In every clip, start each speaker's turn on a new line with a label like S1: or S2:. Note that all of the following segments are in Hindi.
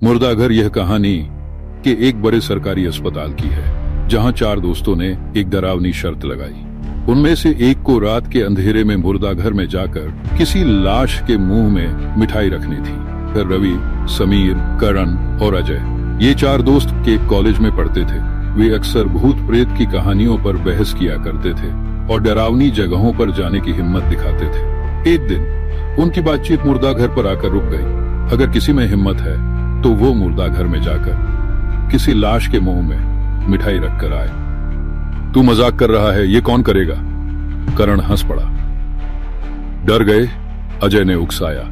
S1: मुर्दाघर यह कहानी कि एक बड़े सरकारी अस्पताल की है, जहां 4 दोस्तों ने एक डरावनी शर्त लगाई। उनमें से एक को रात के अंधेरे में मुर्दाघर में जाकर किसी लाश के मुंह में मिठाई रखनी थी। फिर रवि, समीर, करण और अजय, ये 4 दोस्त के कॉलेज में पढ़ते थे। वे अक्सर भूत प्रेत की कहानियों पर बहस किया करते थे और डरावनी जगहों पर जाने की हिम्मत दिखाते थे। एक दिन उनकी बातचीत मुर्दाघर पर आकर रुक गई। अगर किसी में हिम्मत है तो वो मुर्दाघर में जाकर किसी लाश के मुंह में मिठाई रखकर आए। तू मजाक कर रहा है, ये कौन करेगा? करण हंस पड़ा। डर गए? अजय ने उकसाया।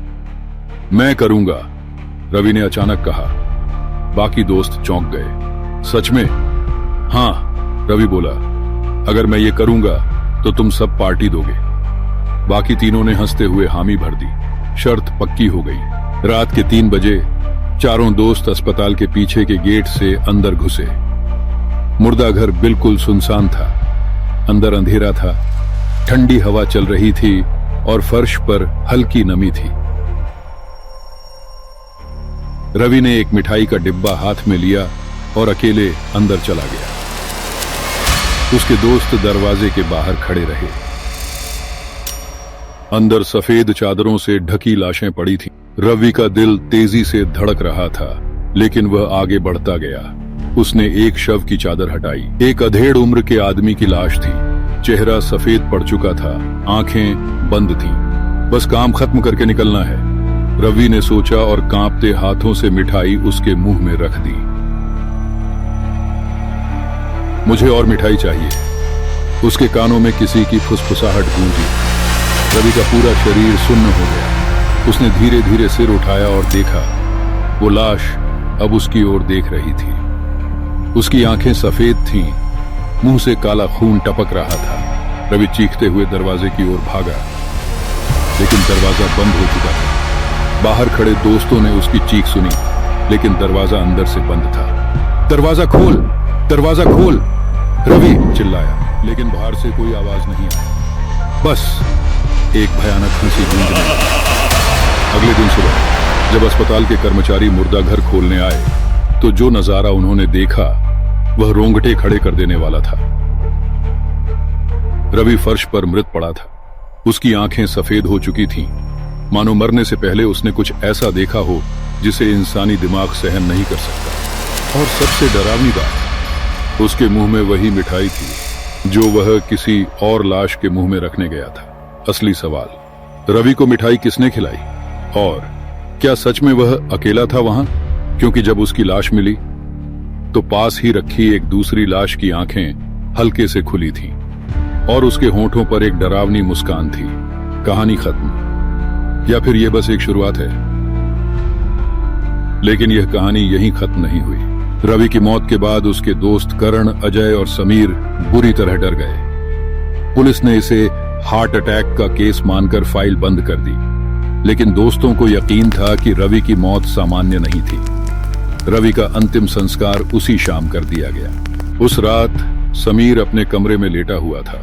S1: मैं करूंगा, रवि ने अचानक कहा। बाकी दोस्त चौंक गए। सच में? हाँ, रवि बोला। अगर मैं ये करूंगा तो तुम सब पार्टी दोगे। बाकी तीनों ने हंसते हुए हामी भर दी। शर्त पक्की हो गई। रात के 3 बजे चारों दोस्त अस्पताल के पीछे के गेट से अंदर घुसे। मुर्दाघर बिल्कुल सुनसान था। अंदर अंधेरा था, ठंडी हवा चल रही थी और फर्श पर हल्की नमी थी। रवि ने एक मिठाई का डिब्बा हाथ में लिया और अकेले अंदर चला गया। उसके दोस्त दरवाजे के बाहर खड़े रहे। अंदर सफेद चादरों से ढकी लाशें पड़ी थीं। रवि का दिल तेजी से धड़क रहा था, लेकिन वह आगे बढ़ता गया। उसने एक शव की चादर हटाई। एक अधेड़ उम्र के आदमी की लाश थी। चेहरा सफेद पड़ चुका था, आंखें बंद थीं। बस काम खत्म करके निकलना है, रवि ने सोचा और कांपते हाथों से मिठाई उसके मुंह में रख दी। मुझे और मिठाई चाहिए। उसके कानों में किसी की फुसफुसाहट गूंजी। रवि का पूरा शरीर सुन्न हो गया। उसने धीरे धीरे सिर उठाया और देखा। वो लाश अब उसकी ओर देख रही थी। उसकी आंखें सफेद थीं, मुंह से काला खून टपक रहा था। रवि चीखते हुए दरवाजे की ओर भागा, लेकिन दरवाजा बंद हो चुका था। बाहर खड़े दोस्तों ने उसकी चीख सुनी, लेकिन दरवाजा अंदर से बंद था। दरवाजा खोल, दरवाजा खोल, रवि चिल्लाया, लेकिन बाहर से कोई आवाज नहीं आई। बस एक भयानक हंसी गूंज रही। अगले दिन सुबह जब अस्पताल के कर्मचारी मुर्दाघर खोलने आए तो जो नजारा उन्होंने देखा वह रोंगटे खड़े कर देने वाला था। रवि फर्श पर मृत पड़ा था। उसकी आंखें सफेद हो चुकी थीं, मानो मरने से पहले उसने कुछ ऐसा देखा हो जिसे इंसानी दिमाग सहन नहीं कर सकता। और सबसे डरावनी बात, उसके मुंह में वही मिठाई थी जो वह किसी और लाश के मुंह में रखने गया था। असली सवाल, रवि को मिठाई किसने खिलाई? और क्या सच में वह अकेला था वहां? क्योंकि जब उसकी लाश मिली तो पास ही रखी एक दूसरी लाश की आंखें हल्के से खुली थीं और उसके होंठों पर एक डरावनी मुस्कान थी। कहानी खत्म, या फिर यह बस एक शुरुआत है? लेकिन यह कहानी यहीं खत्म नहीं हुई। रवि की मौत के बाद उसके दोस्त करण, अजय और समीर बुरी तरह डर गए। पुलिस ने इसे हार्ट अटैक का केस मानकर फाइल बंद कर दी, लेकिन दोस्तों को यकीन था कि रवि की मौत सामान्य नहीं थी। रवि का अंतिम संस्कार उसी शाम कर दिया गया। उस रात समीर अपने कमरे में लेटा हुआ था।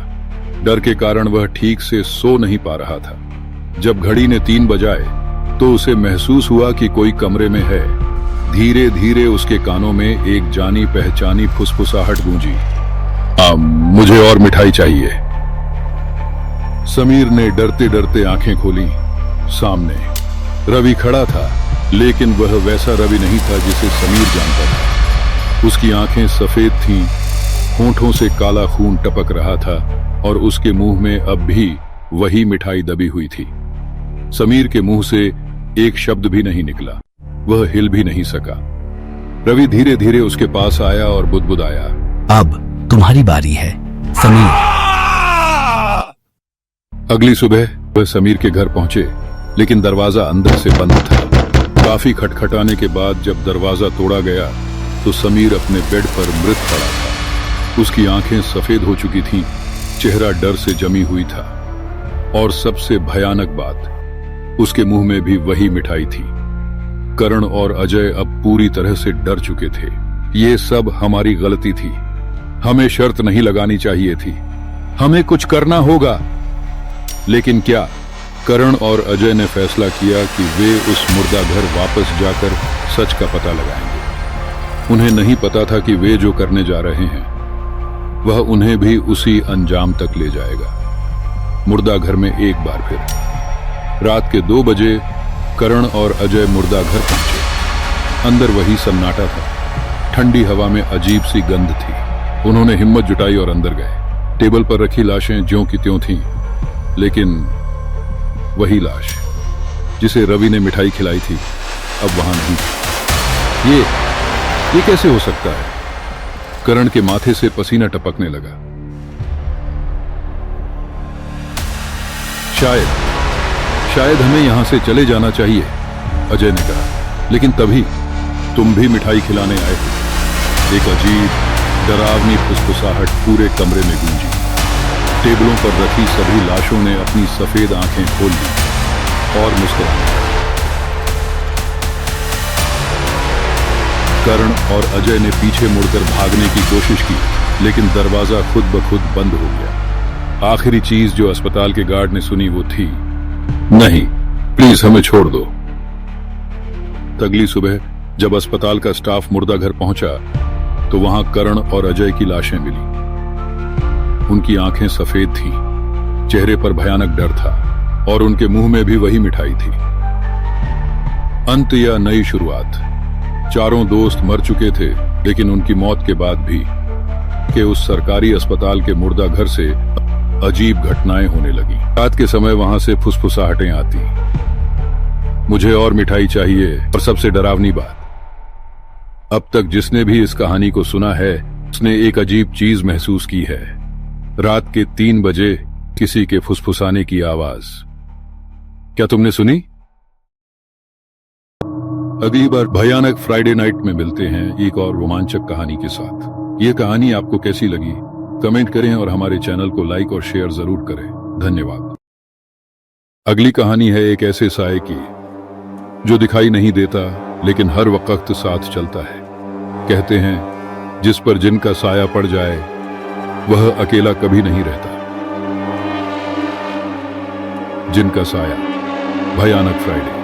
S1: डर के कारण वह ठीक से सो नहीं पा रहा था। जब घड़ी ने 3 बजाए तो उसे महसूस हुआ कि कोई कमरे में है। धीरे धीरे उसके कानों में एक जानी पहचानी फुसफुसाहट गूंजी। मुझे और मिठाई चाहिए। समीर ने डरते डरते आंखें खोली। सामने रवि खड़ा था, लेकिन वह वैसा रवि नहीं था जिसे समीर जानता था। उसकी आंखें सफेद थीं, होंठों से काला खून टपक रहा था और उसके मुंह में अब भी वही मिठाई दबी हुई थी। समीर के मुंह से एक शब्द भी नहीं निकला। वह हिल भी नहीं सका। रवि धीरे धीरे उसके पास आया और बुदबुदाया,
S2: अब तुम्हारी बारी है, समीर।
S1: अगली सुबह वह समीर के घर पहुंचे, लेकिन दरवाजा अंदर से बंद था। काफी खटखटाने के बाद जब दरवाजा तोड़ा गया तो समीर अपने बेड पर मृत पड़ा था। उसकी आंखें सफेद हो चुकी थीं, चेहरा डर से जमी हुई था और सबसे भयानक बात, उसके मुंह में भी वही मिठाई थी। करण और अजय अब पूरी तरह से डर चुके थे। ये सब हमारी गलती थी। हमें शर्त नहीं लगानी चाहिए थी। हमें कुछ करना होगा। लेकिन क्या? करण और अजय ने फैसला किया कि वे उस मुर्दाघर वापस जाकर सच का पता लगाएंगे। उन्हें नहीं पता था कि वे जो करने जा रहे हैं वह उन्हें भी उसी अंजाम तक ले जाएगा। मुर्दा घर में एक बार फिर रात के 2 बजे करण और अजय मुर्दा घर पहुंचे। अंदर वही सन्नाटा था। ठंडी हवा में अजीब सी गंध थी। उन्होंने हिम्मत जुटाई और अंदर गए। टेबल पर रखी लाशें ज्यों की त्यों थीं, लेकिन वही लाश जिसे रवि ने मिठाई खिलाई थी अब वहां नहीं थी। ये कैसे हो सकता है? करण के माथे से पसीना टपकने लगा। शायद हमें यहां से चले जाना चाहिए, अजय ने कहा। लेकिन तभी तुम भी मिठाई खिलाने आए हो। एक अजीब डरावनी फुसफुसाहट पूरे कमरे में गूंजी। टेबलों पर रखी सभी लाशों ने अपनी सफेद आंखें खोल ली और मुस्कुराए। करण और अजय ने पीछे मुड़कर भागने की कोशिश की, लेकिन दरवाजा खुद ब खुद बंद हो गया। आखिरी चीज जो अस्पताल के गार्ड ने सुनी वो थी, नहीं, प्लीज हमें छोड़ दो। अगली सुबह जब अस्पताल का स्टाफ मुर्दा घर पहुंचा तो वहां करण और अजय की लाशें मिली। उनकी आंखें सफेद थीं, चेहरे पर भयानक डर था और उनके मुंह में भी वही मिठाई थी। अंत या नई शुरुआत? चारों दोस्त मर चुके थे, लेकिन उनकी मौत के बाद भी कि उस सरकारी अस्पताल के मुर्दा घर से अजीब घटनाएं होने लगी। रात के समय वहां से फुसफुसाहटें आती, मुझे और मिठाई चाहिए। और सबसे डरावनी बात, अब तक जिसने भी इस कहानी को सुना है उसने एक अजीब चीज महसूस की है। रात के 3 बजे किसी के फुसफुसाने की आवाज। क्या तुमने सुनी? अगली बार भयानक फ्राइडे नाइट में मिलते हैं एक और रोमांचक कहानी के साथ। ये कहानी आपको कैसी लगी कमेंट करें और हमारे चैनल को लाइक और शेयर जरूर करें। धन्यवाद। अगली कहानी है एक ऐसे साए की जो दिखाई नहीं देता लेकिन हर वक्त साथ चलता है। कहते हैं जिस पर जिनका साया पड़ जाए वह अकेला कभी नहीं रहता। जिनका साया, भयानक फ्राइडे।